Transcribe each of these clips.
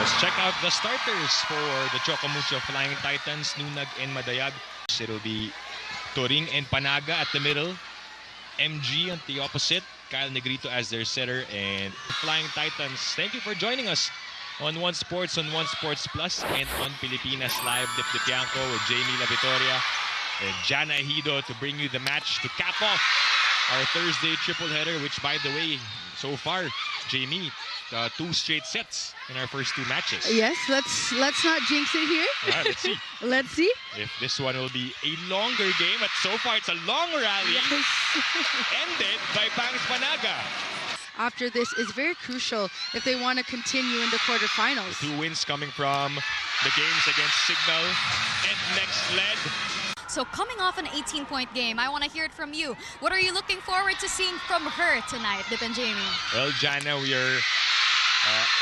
Let's check out the starters for the Choco Mucho Flying Titans, Nunag and Madayag. It'll be Turing and Panaga at the middle, MG on the opposite, Kyle Negrito as their setter, and Flying Titans. Thank you for joining us on One Sports, on One Sports Plus, and on Pilipinas Live. Dip Dipianco with Jamie La Vitoria and Jana Ejido to bring you the match to cap off our Thursday triple header, which, by the way, so far, Jamie, 2 straight sets in our first 2 matches. Yes, let's not jinx it here. All right, let's see. Let's see if this one will be a longer game. But so far, it's a long rally. Yes. Ended by Pangs Panaga. After this is very crucial if they want to continue in the quarterfinals. The 2 wins coming from the games against Signal and Next Led. So coming off an 18-point game, I want to hear it from you. What are you looking forward to seeing from her tonight, Dip and Jamie? Well, Jana, we are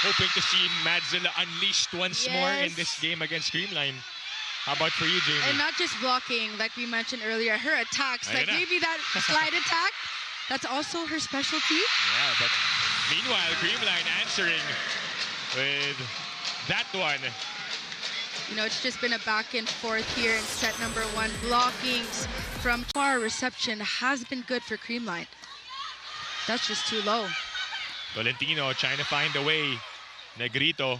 hoping to see Madzilla unleashed once more in this game against Creamline. How about for you, Jamie? And not just blocking, like we mentioned earlier, her attacks, like maybe that slide attack, that's also her specialty. Yeah, but meanwhile, Creamline answering with that one. You know, it's just been a back and forth here in set number 1. Blockings from far reception has been good for Creamline. That's just too low. Tolentino trying to find a way. Negrito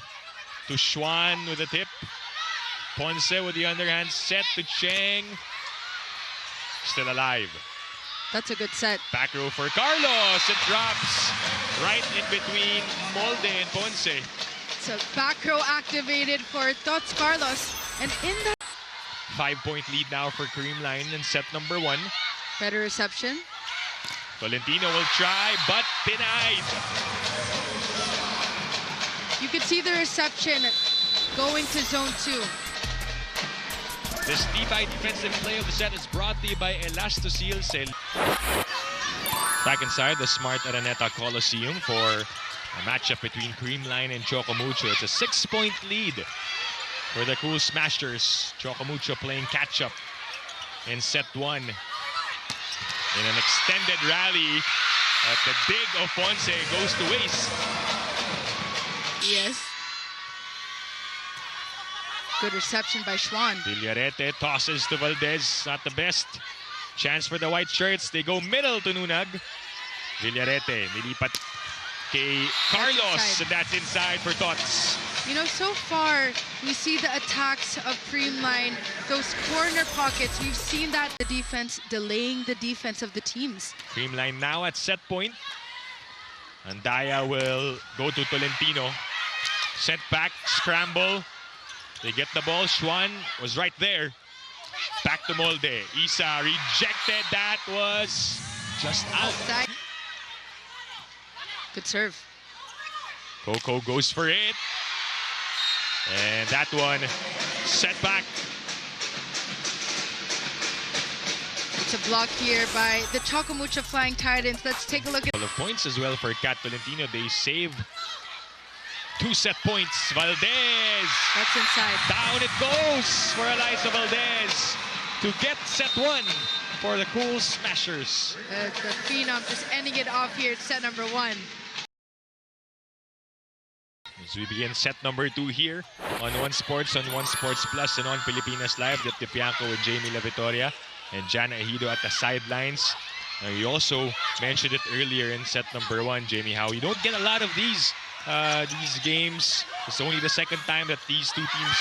to Schwan with a tip. Ponce with the underhand set to Cheng. Still alive. That's a good set. Back row for Carlos. It drops right in between Molde and Ponce. So back row activated for Tots Carlos. And in the 5-point lead now for Creamline in set number 1. better reception. Tolentino will try, but denied. You could see the reception going to zone 2. This Tibay defensive play of the set is brought to you by Elastoseal Cell. Back inside the Smart Araneta Coliseum for a matchup between Creamline and Choco Mucho. It's a 6-point lead for the Cool Smashers. Choco Mucho playing catch-up in set 1. In an extended rally, the dig of Ponce goes to waste. Yes. Good reception by Schwan. Villarete tosses to Valdez. Not the best. Chance for the white shirts. They go middle to Nunag. Villarete nilipat kay Carlos. And that's inside for Tots. You know, so far, we see the attacks of Creamline, those corner pockets. We've seen that the defense delaying the defense of the teams. Creamline now at set point. Andaya will go to Tolentino. Sent back, scramble. They get the ball. Schwan was right there. Back to Molde. Isa rejected. That was just out. Good serve. Coco goes for it. And that one set back. It's a block here by the Choco Mucho Flying Titans. Let's take a look at... Couple of points as well for Cat Tolentino. They save 2 set points. Valdez. That's inside. Down it goes for Eliza Valdez to get set 1 for the Cool Smashers. The Phenom just ending it off here at set number 1. As we begin set number 2 here on One Sports, on One Sports Plus, and on Pilipinas Live. Dip Dipianco with Jamie La Vitoria and Jana Ejido at the sidelines. You also mentioned it earlier in set number 1, Jamie, how you don't get a lot of these games. It's only the second time that these 2 teams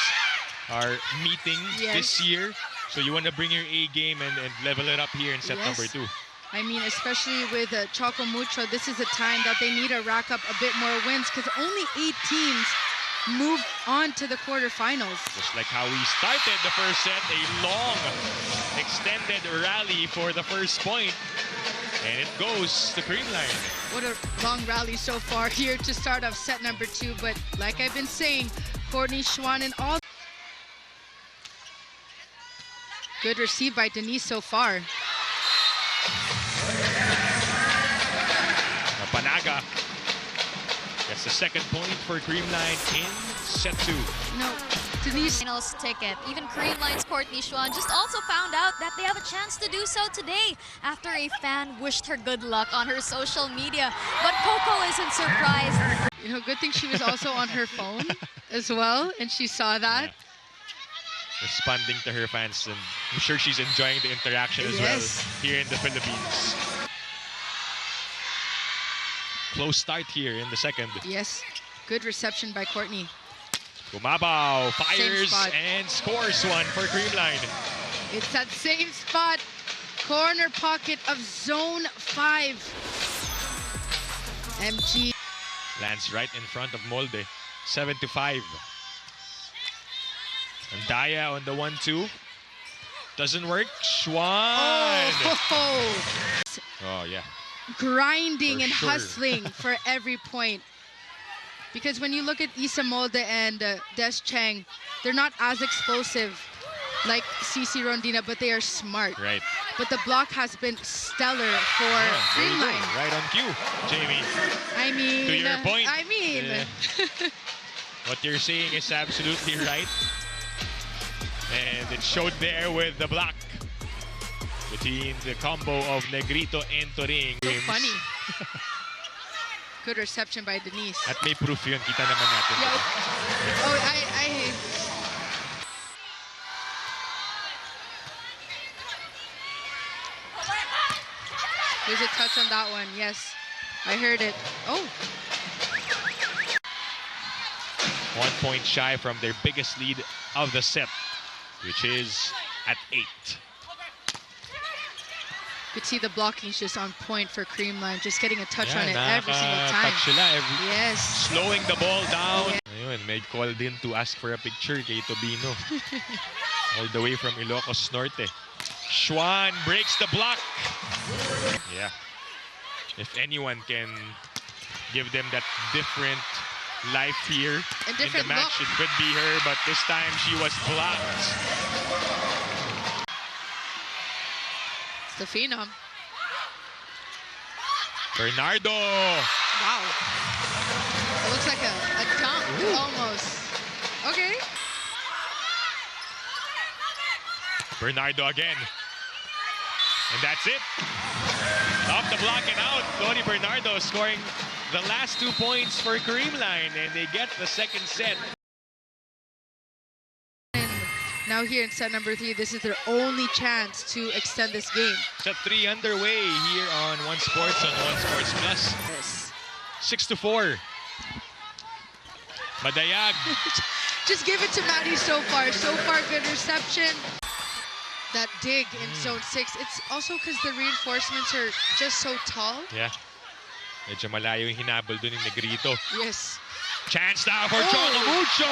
are meeting this year. So you want to bring your A game and level it up here in set number 2. I mean, especially with Choco Mucho, this is a time that they need to rack up a bit more wins because only 8 teams move on to the quarterfinals. Just like how we started the first set, a long extended rally for the first point. And it goes to Creamline. What a long rally so far here to start off set number 2. But like I've been saying, Courtney, Schwan, and all. Good receive by Denise so far. Panaga That's the second point for Creamline in set 2. No, Denise. Finals ticket. Even Creamline's Courtney Xuan just also found out that they have a chance to do so today after a fan wished her good luck on her social media. But Coco isn't surprised. You know, good thing she was also on her phone as well, and she saw that. Yeah. Responding to her fans, and I'm sure she's enjoying the interaction as well here in the Philippines. Close start here in the second. Yes, good reception by Courtney. Gumabaw fires and scores one for Creamline. It's that same spot, corner pocket of zone 5. MG. Lands right in front of Molde, 7-5. And Daya on the 1-2. Doesn't work. Xuan. Oh yeah. Grinding For and sure. hustling for every point. Because when you look at Isa Molde and Des Cheng, they're not as explosive like CC Rondina, but they are smart. Right. But the block has been stellar for Creamline. Right on cue, Jamie. I mean, To your point. I mean. What you're saying is absolutely right. And it showed there with the block between the combo of Negrito and Toring. So funny. Good reception by Denise. At may proof yun, kita naman natin. Yeah. Oh, There's a touch on that one. Yes, I heard it. Oh. 1 point shy from their biggest lead of the set, which is at 8. Could see the blocking's just on point for Creamline, just getting a touch on it every single time. Touch sila Yes. Slowing the ball down. Yeah. Ayun, may call din to ask for a picture kay Tobino. All the way from Ilocos Norte. Xuan breaks the block. Yeah. If anyone can give them that different life here in the match, it could be her, but this time she was blocked. The Phenom. Bernardo. Wow. It looks like a dunk almost. Okay. Bernardo again. And that's it. Off the block and out. Tony Bernardo scoring the last 2 points for Creamline, and they get the second set. Now here in set number 3, this is their only chance to extend this game. Set 3 underway here on One Sports on One Sports Plus. Yes. 6-4. Madayag. Just give it to Maddie so far. So far, good reception. That dig in zone 6. It's also because the reinforcements are just so tall. Yeah. Medyo malayo yung hinabol dun yung Negrito. Yes. Chance now for Choco Mucho.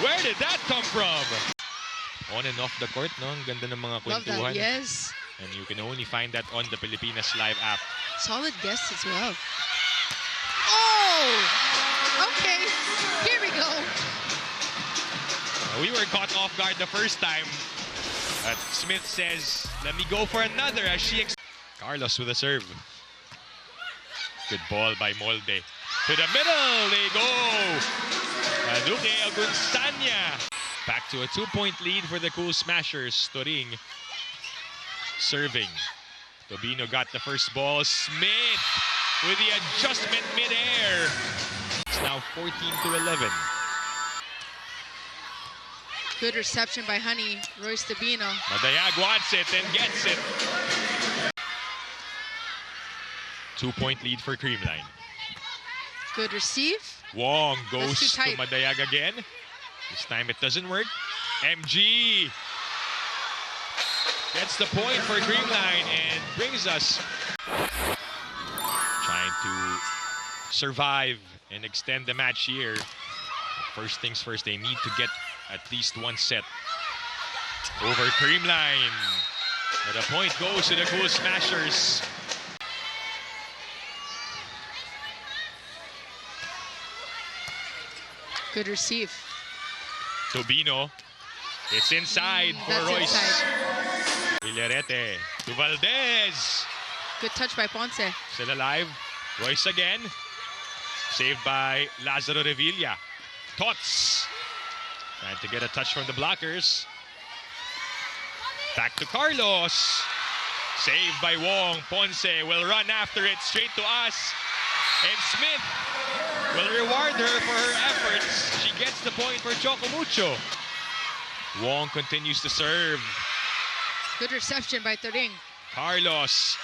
Where did that come from? On and off the court, no? Ang ganda ng mga Love kwentuhan. that, yes. And you can only find that on the Pilipinas Live app. Solid guess as well. Oh! Okay, here we go. We were caught off guard the first time. But Smith says, let me go for another as she... Carlos with a serve. Good ball by Molde. To the middle, they go. Duque Agunsanya. Back to a 2-point lead for the Cool Smashers. Toring serving. Tobino got the first ball. Smith with the adjustment midair. It's now 14-11. Good reception by Honey, Royce Tobino. Madayag wants it and gets it. 2-point lead for Creamline. Good receive. Wong goes too to tight. Madayag again. This time it doesn't work. MG gets the point for Creamline and brings us. Trying to survive and extend the match here. First things first, they need to get at least one set over Creamline. But the point goes to the Cool Smashers. Good receive. Tobino. It's inside for That's Royce. inside. Villarete to Valdez. Good touch by Ponce. Still alive. Royce again. Saved by Lazaro Revilla. Tots. Trying to get a touch from the blockers. Back to Carlos. Saved by Wong. Ponce will run after it straight to us. And Smith will reward her for her efforts. She gets the point for Choco Mucho. Wong continues to serve. Good reception by Turing. Carlos.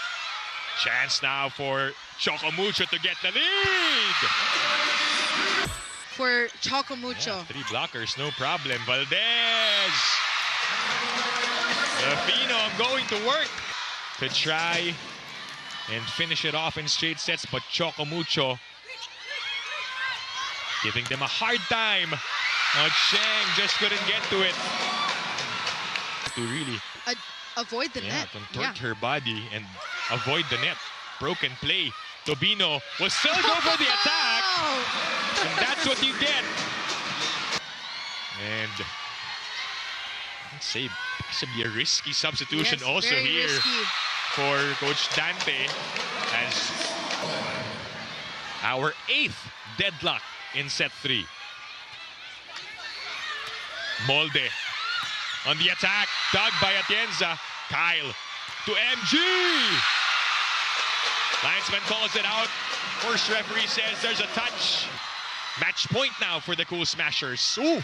Chance now for Choco Mucho to get the lead. For Choco Mucho. Yeah, 3 blockers, no problem. Valdez. The Phenom going to work to try and finish it off in straight sets, but Choco Mucho giving them a hard time. Cheng just couldn't get to it. To really Avoid the net. contort her body and avoid the net. Broken play. Tobino will still go for the attack. And that's what you get. And I'd say possibly a risky substitution also here risky for Coach Dante as our 8th deadlock in set 3. Molde on the attack, dug by Atienza. Kyle to MG. Linesman calls it out. First referee says there's a touch. Match point now for the Cool Smashers. Ooh,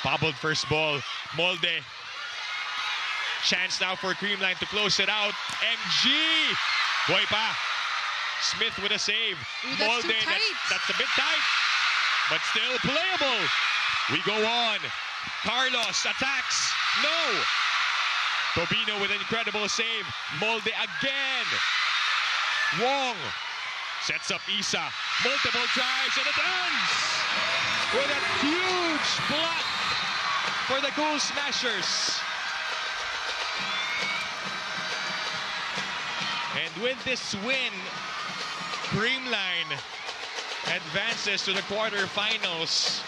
bobbled first ball. Molde. Chance now for Creamline to close it out. MG. Boy pa. Smith with a save. Ooh, that's too tight. That's a bit tight, but still playable. We go on. Carlos attacks. No. Tobino with an incredible save. Molde again. Wong sets up Isa. Multiple tries and it ends with a huge block for the Cool Smashers. And with this win, Creamline advances to the quarterfinals.